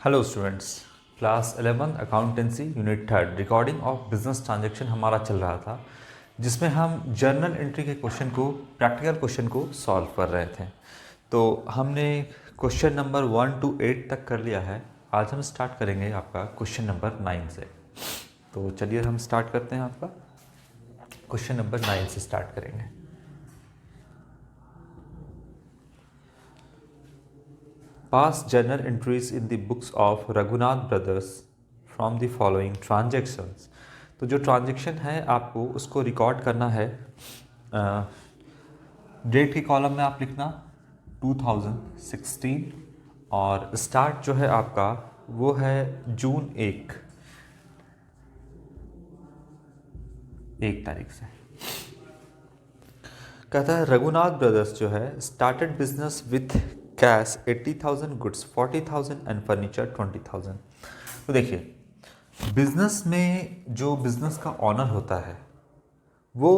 Hello students, class 11 accountancy unit third recording of business transaction हमारा चल रहा था, जिसमें हम जर्नल एंट्री के क्वेश्चन को प्रैक्टिकल क्वेश्चन को सॉल्व कर रहे थे। तो हमने क्वेश्चन नंबर 1 to 8 तक कर लिया है। आज हम स्टार्ट करेंगे आपका क्वेश्चन नंबर 9 से। तो चलिए हम स्टार्ट करते हैं। आपका क्वेश्चन नंबर 9 से स्टार्ट करेंगे। Past journal entries in the books of Raghunath Brothers from the following transactions। तो जो ट्रांजेक्शन है आपको उसको रिकॉर्ड करना है। डेट के कॉलम में आप लिखना 2016 और स्टार्ट जो है आपका वो है जून 1 तारीख से। कहता है रघुनाथ ब्रदर्स जो है started business with cash 80,000, goods 40,000 and furniture 20,000। तो देखिए, बिजनेस में जो बिजनेस का ऑनर होता है वो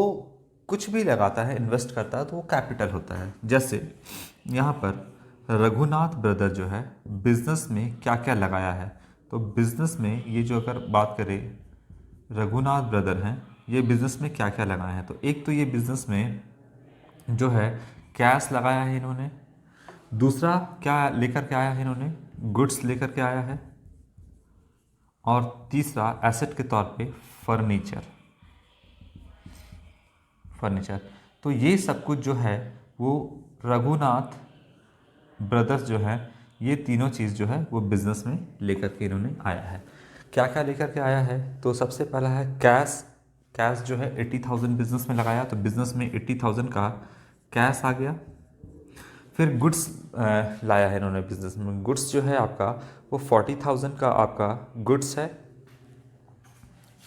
कुछ भी लगाता है, इन्वेस्ट करता है, तो वो कैपिटल होता है। जैसे यहाँ पर रघुनाथ ब्रदर जो है बिजनेस में क्या क्या लगाया है, तो बिजनेस में ये जो अगर बात करें रघुनाथ ब्रदर हैं, ये बिजनेस में क्या क्या लगाया है, तो एक तो ये बिजनेस में जो है कैश लगाया है इन्होंने। दूसरा क्या लेकर के आया है इन्होंने, गुड्स लेकर के आया है। और तीसरा एसेट के तौर पे फर्नीचर। तो ये सब कुछ जो है वो रघुनाथ ब्रदर्स जो है ये तीनों चीज़ जो है वो बिजनेस में लेकर के इन्होंने आया है। क्या क्या लेकर के आया है, तो सबसे पहला है कैश जो है 80,000 बिजनेस में लगाया, तो बिजनेस में 80,000 का कैश आ गया। फिर गुड्स लाया है इन्होंने बिजनेस में। गुड्स जो है आपका वो 40,000 का आपका गुड्स है,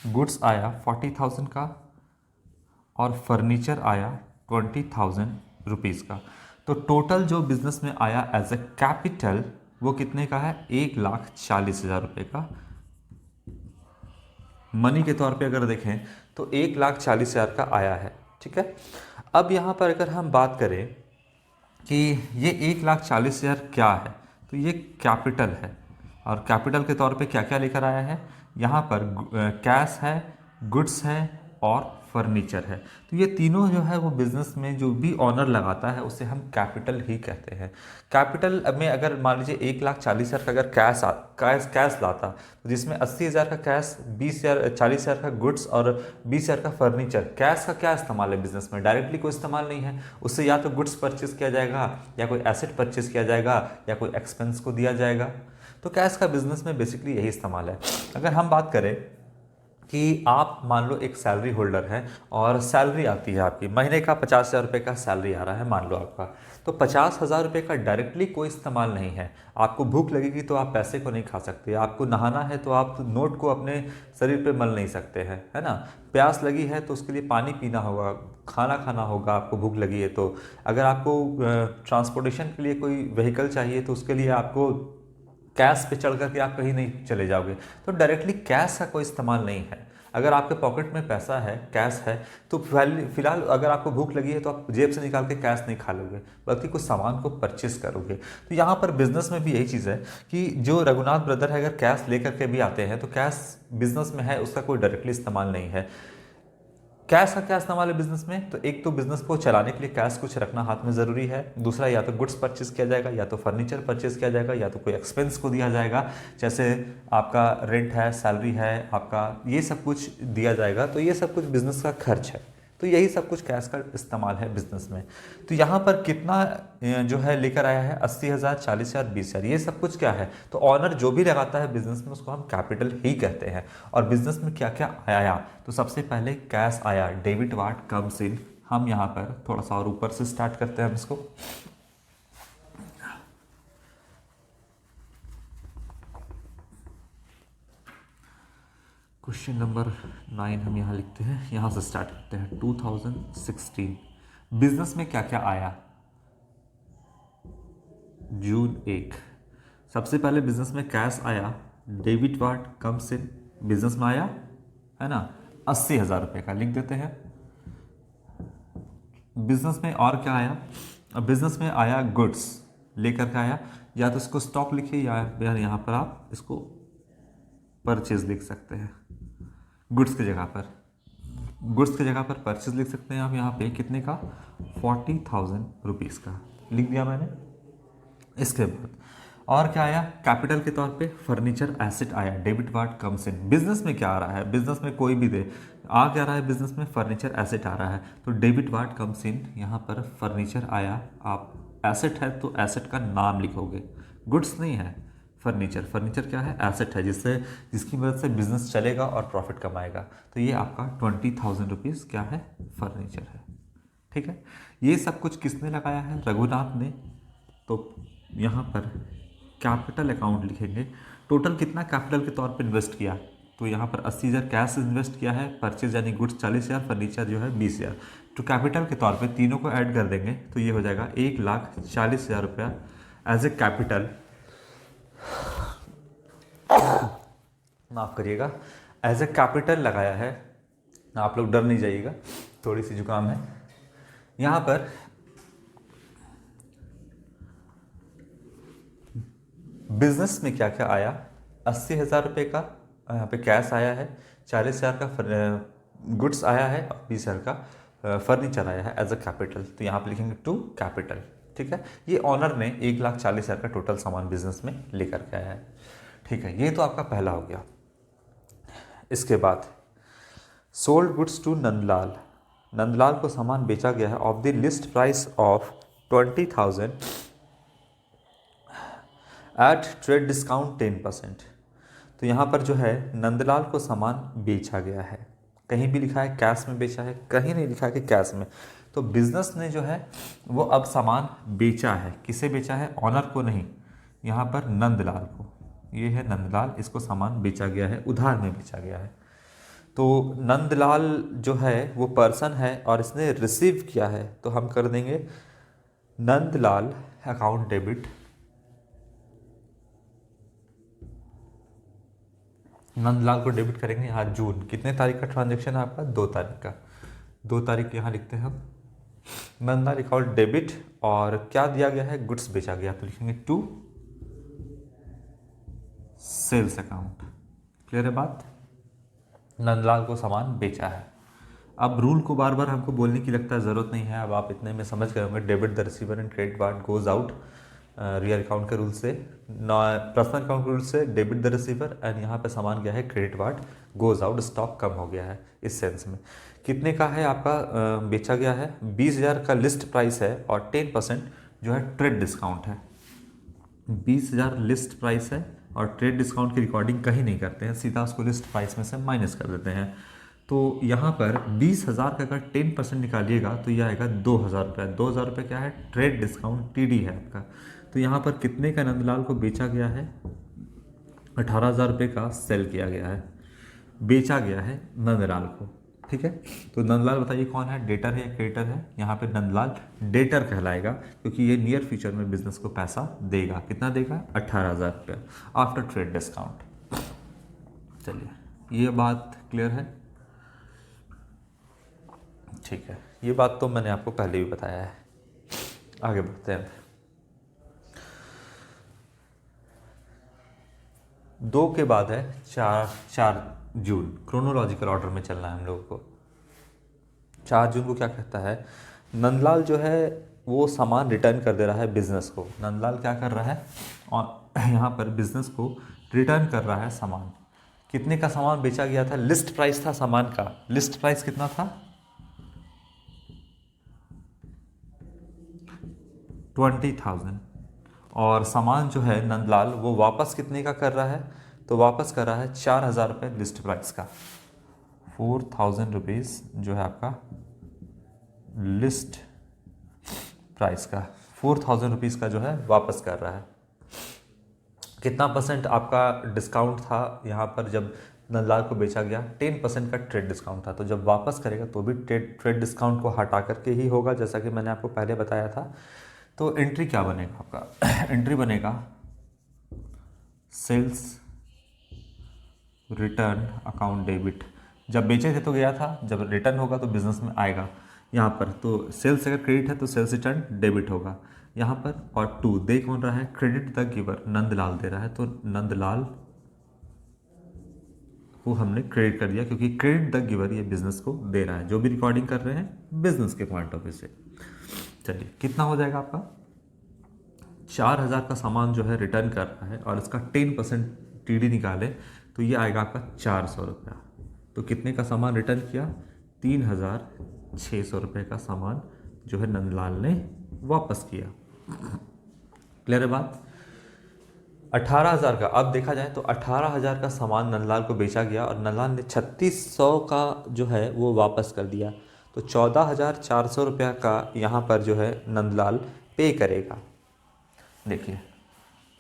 गुड्स आया 40,000 का। और फर्नीचर आया 20,000 रुपीज़ का। तो टोटल जो बिजनेस में आया एज ए कैपिटल वो कितने का है, 1,40,000 रुपये का। मनी के तौर पे अगर देखें तो 1,40,000 का आया है। ठीक है, अब यहाँ पर अगर हम बात करें कि ये 1,40,000 क्या है, तो ये कैपिटल है। और कैपिटल के तौर पे क्या क्या लेकर आया है, यहाँ पर कैश है, गुड्स है और फर्नीचर है। तो ये तीनों जो है वो बिजनेस में जो भी ऑनर लगाता है उसे हम कैपिटल ही कहते हैं। कैपिटल में अगर मान लीजिए 1,40,000 का अगर कैश लाता, तो जिसमें 80,000 का कैश, 20,000 40,000 का गुड्स और 20,000 का फर्नीचर। कैश का क्या इस्तेमाल है बिजनेस में, डायरेक्टली कोई इस्तेमाल नहीं है। उससे या तो गुड्स परचेज किया जाएगा, या कोई एसेट परचेज किया जाएगा, या कोई एक्सपेंस को दिया जाएगा। तो कैश का बिजनेस में बेसिकली यही इस्तेमाल है। अगर हम बात करें कि आप मान लो एक सैलरी होल्डर है और सैलरी आती है आपकी, महीने का 50,000 रुपये का सैलरी आ रहा है मान लो आपका, तो 50,000 रुपये का डायरेक्टली कोई इस्तेमाल नहीं है। आपको भूख लगेगी तो आप पैसे को नहीं खा सकते, आपको नहाना है तो आप नोट को अपने शरीर पे मल नहीं सकते हैं, है ना। प्यास लगी है तो उसके लिए पानी पीना होगा, खाना खाना होगा, आपको भूख लगी है तो। अगर आपको ट्रांसपोर्टेशन के लिए कोई व्हीकल चाहिए तो उसके लिए आपको कैश पे चढ़ करके आप कहीं नहीं चले जाओगे। तो डायरेक्टली कैश का कोई इस्तेमाल नहीं है। अगर आपके पॉकेट में पैसा है, कैश है, तो फिलहाल अगर आपको भूख लगी है तो आप जेब से निकाल के कैश नहीं खा लोगे, बल्कि कुछ सामान को परचेस करोगे। तो यहाँ पर बिजनेस में भी यही चीज़ है कि जो रघुनाथ ब्रदर है अगर कैश लेकर के भी आते हैं तो कैश बिजनेस में है, उसका कोई डायरेक्टली इस्तेमाल नहीं है। कैश का क्या इस्तेमाल है बिजनेस में, तो एक तो बिजनेस को चलाने के लिए कैश कुछ रखना हाथ में ज़रूरी है। दूसरा, या तो गुड्स परचेज किया जाएगा, या तो फर्नीचर परचेज किया जाएगा, या तो कोई एक्सपेंस को दिया जाएगा, जैसे आपका रेंट है, सैलरी है आपका, ये सब कुछ दिया जाएगा। तो ये सब कुछ बिजनेस का खर्च है। तो यही सब कुछ कैश का इस्तेमाल है बिजनेस में। तो यहाँ पर कितना जो है लेकर आया है, 80,000, 40,000, 20,000, ये सब कुछ क्या है, तो ऑनर जो भी लगाता है बिजनेस में उसको हम कैपिटल ही कहते हैं। और बिजनेस में क्या क्या आया, तो सबसे पहले कैश आया, डेबिट वाट कम्स इन। हम यहाँ पर थोड़ा सा और ऊपर से स्टार्ट करते हैं हम इसको। क्वेश्चन नंबर 9 हम यहाँ लिखते हैं, यहाँ से स्टार्ट करते हैं। 2016 बिजनेस में क्या क्या आया, जून 1। सबसे पहले बिजनेस में कैश आया, debit watt comes in, business में आया है ना 80,000 रुपये का, लिख देते हैं। बिजनेस में और क्या आया, बिजनेस में आया गुड्स, लेकर के आया, या तो इसको स्टॉक लिखिए या यहाँ पर आप इसको परचेज लिख सकते हैं। गुड्स की जगह पर परचेज लिख सकते हैं आप यहाँ पे कितने का, 40,000 रुपीज़ का लिख दिया मैंने। इसके बाद और क्या आया, कैपिटल के तौर पे फर्नीचर एसेट आया, debit ward comes in. Business में क्या आ रहा है, बिजनेस में कोई भी दे आ क्या रहा है, बिजनेस में फर्नीचर एसेट आ रहा है, तो डेबिट वार्ड कम्स इन, यहाँ पर फर्नीचर आया। आप एसेट है तो एसेट का नाम लिखोगे, गुड्स नहीं है फर्नीचर। फर्नीचर क्या है, एसेट है, जिसकी मदद से बिजनेस चलेगा और प्रॉफिट कमाएगा। तो ये आपका 20,000 रुपीज़ क्या है, फर्नीचर है। ठीक है, ये सब कुछ किसने लगाया है, रघुनाथ ने। तो यहाँ पर कैपिटल अकाउंट लिखेंगे, टोटल कितना कैपिटल के तौर पे इन्वेस्ट किया, तो यहाँ पर 80,000 कैश इन्वेस्ट किया है, परचेज यानी गुड्स 40,000, फर्नीचर जो है 20,000। तो कैपिटल के तौर पे तीनों को ऐड कर देंगे तो ये हो जाएगा 1,40,000 रुपया एज ए कैपिटल, माफ़ करिएगा, एज ए कैपिटल लगाया है। आप लोग डर नहीं जाइएगा, थोड़ी सी जुकाम है। यहाँ पर बिजनेस में क्या क्या आया, 80,000 रुपये का यहाँ पे कैश आया है, 40,000 का गुड्स आया है और 20,000 का फर्नीचर आया है एज अ कैपिटल। तो यहाँ पे लिखेंगे टू कैपिटल। ठीक है, ये ऑनर ने 1,40,000 का टोटल सामान बिजनेस में लेकर के आया है। ठीक है, ये तो आपका पहला हो गया। इसके बाद sold goods to Nandlal, Nandlal को सामान बेचा गया है of the list price of 20,000 at trade discount 10%। तो यहाँ पर जो है नंदलाल को सामान बेचा गया है, कहीं भी लिखा है कैश में बेचा है, कहीं नहीं लिखा है कि कैश में। तो बिजनेस ने जो है वो अब सामान बेचा है, किसे बेचा है, ऑनर को नहीं, यहाँ पर नंदलाल को। ये है नंदलाल, इसको सामान बेचा गया है, उधार में बेचा गया है। तो नंदलाल जो है वो पर्सन है और इसने रिसीव किया है, तो हम कर देंगे नंदलाल अकाउंट डेबिट, नंदलाल को डेबिट करेंगे। यहाँ जून कितने तारीख का ट्रांजैक्शन है आपका, 2 तारीख का, 2 तारीख यहाँ लिखते हैं हम, नंदलाल अकाउंट डेबिट। और क्या दिया गया है, गुड्स बेचा गया, तो लिखेंगे टू सेल्स अकाउंट। क्लियर है बात, नंदलाल को सामान बेचा है। अब रूल को बार बार हमको बोलने की लगता है ज़रूरत नहीं है, अब आप इतने में समझ गए होंगे। Debit the receiver and credit what goes out, real account के रूल से, पर्सनल अकाउंट के रूल से डेबिट द रिसीवर, एंड यहाँ पे सामान गया है credit what goes out, stock कम हो गया है। इस सेंस में कितने का है आपका बेचा गया है, 20,000 का लिस्ट प्राइस है और 10% जो है ट्रेड डिस्काउंट है। 20,000 लिस्ट प्राइस है और ट्रेड डिस्काउंट की रिकॉर्डिंग कहीं नहीं करते हैं, सीधा उसको लिस्ट प्राइस में से माइनस कर देते हैं। तो यहाँ पर 20,000 का अगर 10% निकालिएगा तो ये आएगा 2,000 रुपये। 2,000 रुपये क्या है, ट्रेड डिस्काउंट TD है आपका। तो यहाँ पर कितने का नंदलाल को बेचा गया है, 18,000 रुपये का सेल किया गया है, बेचा गया है नंदलाल को। ठीक है, तो नंदलाल बताइए कौन है, डेटर है या क्रेडिटर है, यहाँ पे नंदलाल डेटर कहलाएगा क्योंकि ये नियर फ्यूचर में बिजनेस को पैसा देगा। कितना देगा, 18,000 रुपये आफ्टर ट्रेड डिस्काउंट। चलिए, ये बात क्लियर है। ठीक है, ये बात तो मैंने आपको पहले भी बताया है। आगे बढ़ते हैं। 2 के बाद है 4 जून, क्रोनोलॉजिकल ऑर्डर में चलना है हम लोगों को। 4 जून को क्या कहता है, नंदलाल जो है वो सामान रिटर्न कर दे रहा है बिजनेस को। नंदलाल क्या कर रहा है, और यहाँ पर बिजनेस को रिटर्न कर रहा है सामान। कितने का सामान बेचा गया था, लिस्ट प्राइस था सामान का, लिस्ट प्राइस कितना था, 20,000। और सामान जो है नंदलाल वो वापस कितने का कर रहा है, तो वापस कर रहा है 4,000 रुपये लिस्ट प्राइस का। 4,000 रुपीज़ जो है आपका लिस्ट प्राइस का, 4,000 रुपीज़ का जो है वापस कर रहा है। कितना परसेंट आपका डिस्काउंट था यहाँ पर जब नंदलाल को बेचा गया, 10% का ट्रेड डिस्काउंट था। तो जब वापस करेगा तो भी ट्रेड डिस्काउंट को हटा करके ही होगा, जैसा कि मैंने आपको पहले बताया था। तो एंट्री क्या बनेगा आपका, एंट्री बनेगा सेल्स रिटर्न अकाउंट डेबिट। जब बेचे थे तो गया था, जब रिटर्न होगा तो बिजनेस में आएगा यहाँ पर। तो सेल्स अगर क्रेडिट है तो सेल्स रिटर्न डेबिट होगा। यहाँ पर, और टू दे कौन रहा है, क्रेडिट द गिवर, नंदलाल दे रहा है, तो नंदलाल को हमने क्रेडिट कर दिया, क्योंकि क्रेडिट द गिवर ये बिजनेस को दे रहा है, जो भी रिकॉर्डिंग कर रहे हैं बिजनेस के पॉइंट ऑफ व्यू से। चलिए कितना हो जाएगा आपका, 4000 का सामान जो है रिटर्न कर रहा है और इसका 10% टीडी निकाले तो ये आएगा आपका 400 रुपया। तो कितने का सामान रिटर्न किया, 3600 रुपये का सामान जो है नंदलाल ने वापस किया। क्लियर है बात। 18,000 का, अब देखा जाए तो 18,000 का सामान नंदलाल को बेचा गया और नंदलाल ने 3600 का जो है वो वापस कर दिया, तो 14,400 रुपया का यहाँ पर जो है नंदलाल पे करेगा। देखिए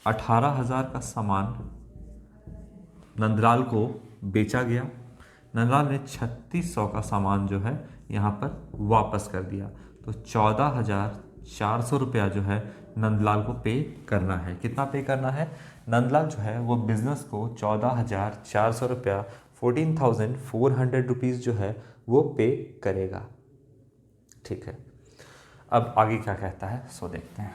18,000 का सामान नंदलाल को बेचा गया, नंदलाल ने 3600 का सामान जो है यहाँ पर वापस कर दिया, तो 14,400 रुपया जो है नंदलाल को पे करना है। कितना पे करना है, नंदलाल जो है वो बिज़नेस को 14,400 रुपया 14,400 रुपीज़ जो है वो पे करेगा। ठीक है, अब आगे क्या कहता है सो देखते हैं।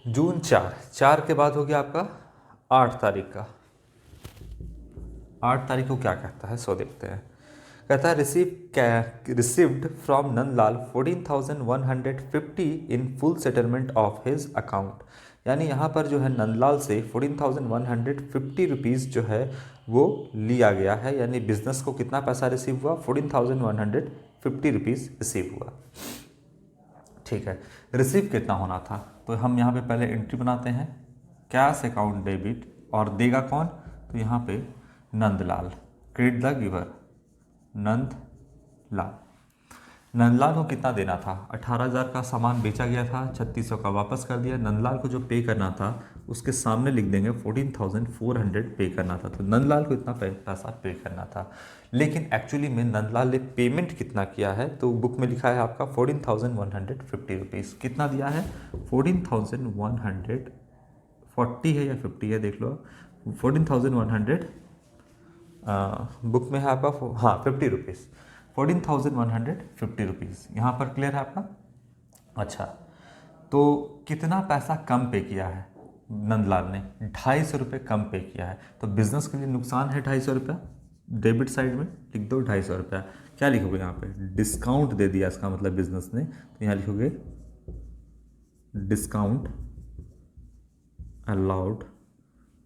जून 4 के बाद हो गया आपका 8 तारीख का। 8 तारीख को क्या कहता है सो देखते हैं। कहता है received from Nandlal 14,150 in full settlement of his account. यानी यहाँ पर जो है नंदलाल से 14,150 रुपीज़ जो है वो लिया गया है, यानी बिजनेस को कितना पैसा रिसीव हुआ, 14,150 रुपीज़ रिसीव हुआ। ठीक है, रिसीव कितना होना था, तो हम यहाँ पे पहले एंट्री बनाते हैं, कैश अकाउंट डेबिट, और देगा कौन, तो यहाँ पे Nandlal, credit the giver Nandlal. Nandlal को कितना देना था, 18,000 का सामान बेचा गया था, 3600 का वापस कर दिया। नंदलाल को जो पे करना था उसके सामने लिख देंगे 14,400 पे करना था, तो नंदलाल को इतना पैसा पे करना था। लेकिन एक्चुअली में नंदलाल ने पेमेंट कितना किया है, तो बुक में लिखा है आपका 14,150 रुपीज़। कितना दिया है, 14,140 है या 50 है देख लो, 14,100 बुक में है आपका, हाँ 50 रुपीज़, 14,150 रुपीज़ यहाँ पर। क्लियर है आपका। अच्छा, तो कितना पैसा कम पे किया है नंदलाल ने, 250 रुपये कम पे किया है, तो बिजनेस के लिए नुकसान है 250 रुपया। डेबिट साइड में लिख दो 250 रुपया। क्या लिखोगे यहाँ पे, डिस्काउंट दे दिया इसका मतलब बिजनेस ने, तो यहाँ लिखोगे डिस्काउंट अलाउड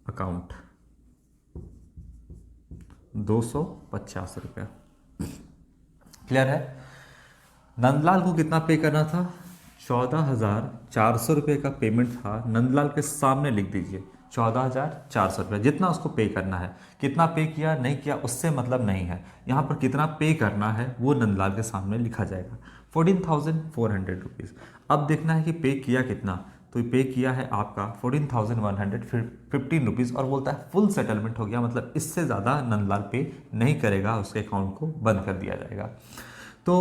अकाउंट 250 रुपया। क्लियर है। नंदलाल को कितना पे करना था, 14,400 रुपये का पेमेंट था, नंदलाल के सामने लिख दीजिए 14,400 रुपये, जितना उसको पे करना है। कितना पे किया नहीं किया उससे मतलब नहीं है, यहाँ पर कितना पे करना है वो नंदलाल के सामने लिखा जाएगा, 14,400 रुपीज़। अब देखना है कि पे किया कितना, तो पे किया है आपका 14,115 रुपीज़, और बोलता है फुल सेटलमेंट हो गया, मतलब इससे ज़्यादा नंदलाल पे नहीं करेगा, उसके अकाउंट को बंद कर दिया जाएगा। तो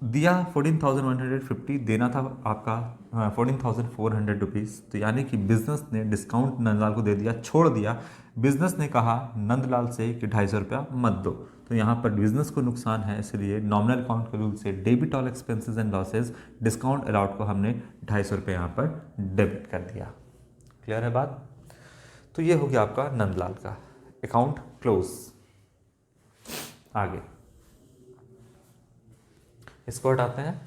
दिया 14,150, देना था आपका 14,400 रुपीज़, तो यानी कि बिजनेस ने डिस्काउंट नंदलाल को दे दिया, छोड़ दिया। बिजनेस ने कहा नंदलाल से कि 250 रुपया मत दो, तो यहाँ पर बिजनेस को नुकसान है, इसलिए नॉमिनल अकाउंट के रूल से debit all expenses and losses, discount allowed को हमने 250 रुपये यहाँ पर डेबिट कर दिया। क्लियर है बात। तो ये हो गया आपका नंदलाल का अकाउंट क्लोज। आगे इसको हटाते हैं।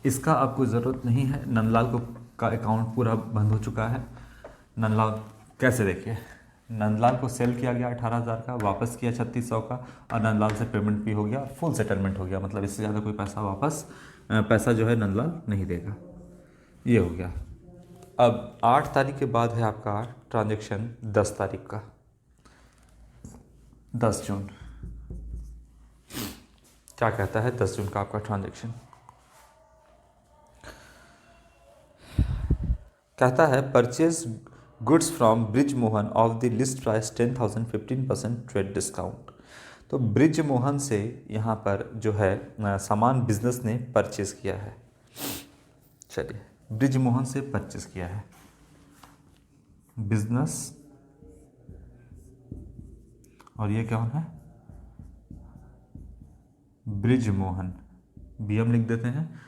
इसका आपको ज़रूरत नहीं है, नंदलाल को का अकाउंट पूरा बंद हो चुका है। नंदलाल कैसे, देखिए नंदलाल को सेल किया गया 18,000 का, वापस किया 3600 का, और नंदलाल से पेमेंट भी हो गया, फुल सेटलमेंट हो गया, मतलब इससे ज़्यादा कोई पैसा वापस पैसा जो है नंदलाल नहीं देगा। ये हो गया। अब 8 तारीख के बाद है आपका ट्रांजेक्शन 10 तारीख का, 10 जून। क्या कहता है 10 जून का आपका ट्रांजैक्शन। कहता है purchase goods from bridge Mohan of the list price 10,000 15% trade discount. तो ब्रिज मोहन से यहाँ पर जो है सामान बिजनेस ने परचेज किया है। चलिए, ब्रिज मोहन से परचेज किया है बिजनेस, और ये कौन है? ब्रिज मोहन, बीएम लिख देते हैं।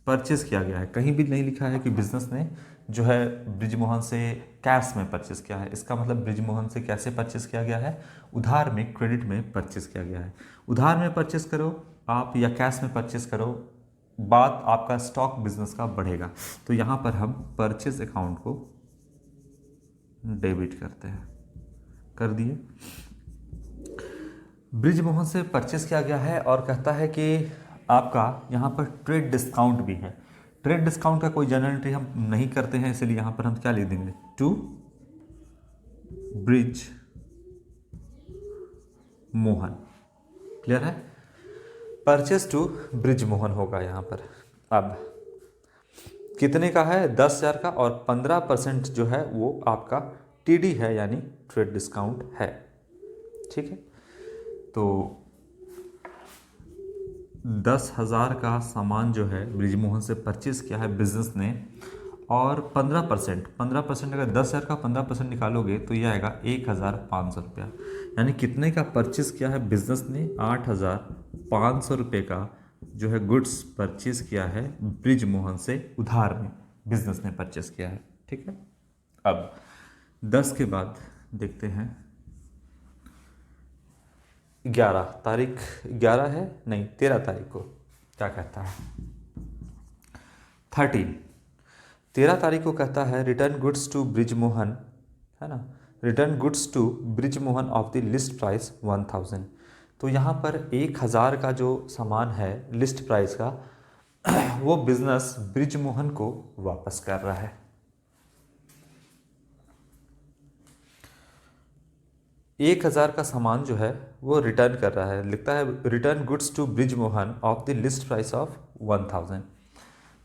परचेज किया गया है, कहीं भी नहीं लिखा है कि बिजनेस ने जो है ब्रिज मोहन से कैश में परचेज किया है। इसका मतलब ब्रिज मोहन से कैसे परचेज किया गया है? उधार में, क्रेडिट में परचेज किया गया है। उधार में परचेज करो आप या कैश में परचेज करो, बात आपका स्टॉक बिजनेस का बढ़ेगा। तो यहाँ पर हम परचेज अकाउंट को डेबिट करते हैं, कर दिए। ब्रिज मोहन से परचेज किया गया है और कहता है कि आपका यहाँ पर ट्रेड डिस्काउंट भी है। ट्रेड डिस्काउंट का कोई जनरल एंट्री हम नहीं करते हैं, इसलिए यहाँ पर हम क्या लिख देंगे? टू ब्रिज मोहन। क्लियर है? परचेज टू ब्रिज मोहन होगा यहाँ पर। अब कितने का है? 10,000 का, और 15% जो है वो आपका टीडी है, यानी ट्रेड डिस्काउंट है। ठीक है, तो 10,000 का सामान जो है ब्रिज मोहन से परचेज किया है बिजनेस ने, और 15% अगर 10,000 का 15% निकालोगे तो ये आएगा 1,500 रुपया। यानी कितने का परचेज किया है बिजनेस ने? 8,500 रुपये का जो है गुड्स परचेज किया है ब्रिज मोहन से, उधार में बिजनेस ने परचेज किया है। ठीक है, अब 10 के बाद देखते हैं 11 तारीख, 11 है नहीं 13 तारीख को क्या कहता है? 13 तारीख को कहता है return goods to Brij Mohan, है ना, return goods to Brij Mohan of the list price 1,000। तो यहाँ पर 1,000 का जो सामान है लिस्ट प्राइस का वो बिजनेस ब्रिज मोहन को वापस कर रहा है। 1,000 का सामान जो है वो रिटर्न कर रहा है, लिखता है return goods to Brij Mohan of the list price of 1,000।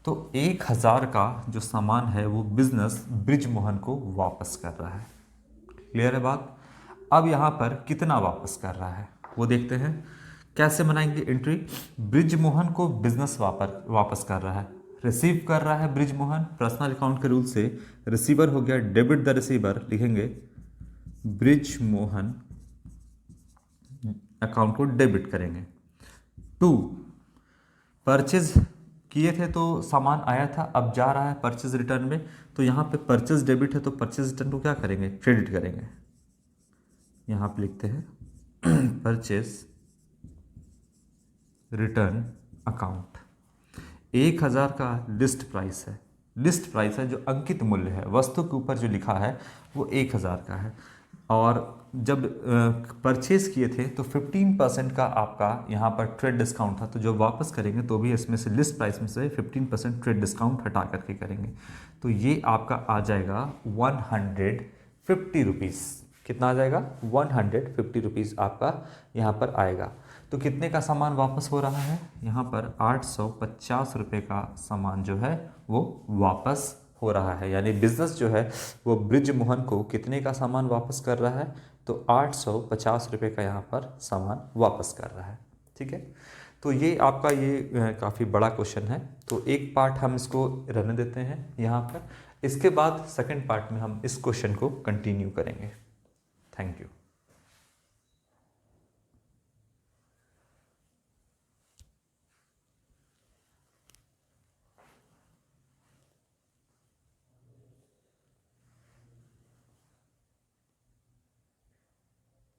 तो 1,000 का जो सामान है वो बिजनेस ब्रिज मोहन को वापस कर रहा है। क्लियर है बात? अब यहाँ पर कितना वापस कर रहा है वो देखते हैं। कैसे बनाएंगे एंट्री? ब्रिज मोहन को बिजनेस वापस कर रहा है, रिसीव कर रहा है ब्रिज मोहन। पर्सनल अकाउंट के रूल से रिसीवर हो गया, डेबिट द रिसीवर, लिखेंगे ब्रिज मोहन अकाउंट को डेबिट करेंगे। टू परचेज किए थे तो सामान आया था, अब जा रहा है परचेज रिटर्न में, तो यहाँ पे परचेज डेबिट है तो परचेज रिटर्न को क्या करेंगे? क्रेडिट करेंगे। यहाँ पे लिखते हैं परचेज रिटर्न अकाउंट। 1,000 का लिस्ट प्राइस है, लिस्ट प्राइस है जो अंकित मूल्य है, वस्तु के ऊपर जो लिखा है वो 1,000 का है। और जब परचेज किए थे तो 15% का आपका यहाँ पर ट्रेड डिस्काउंट था, तो जब वापस करेंगे तो भी इसमें से लिस्ट प्राइस में से 15% ट्रेड डिस्काउंट हटा करके करेंगे। तो ये आपका आ जाएगा 150 रुपीज़। कितना आ जाएगा? 150 रुपीज़ आपका यहाँ पर आएगा। तो कितने का सामान वापस हो रहा है? यहाँ पर 850 रुपये का सामान जो है वो वापस हो रहा है। यानी बिजनेस जो है वो ब्रिज मोहन को कितने का सामान वापस कर रहा है? तो 850 रुपये का यहाँ पर सामान वापस कर रहा है। ठीक है, तो ये आपका ये काफ़ी बड़ा क्वेश्चन है, तो एक पार्ट हम इसको रहने देते हैं यहाँ पर। इसके बाद सेकंड पार्ट में हम इस क्वेश्चन को कंटिन्यू करेंगे। Thank you.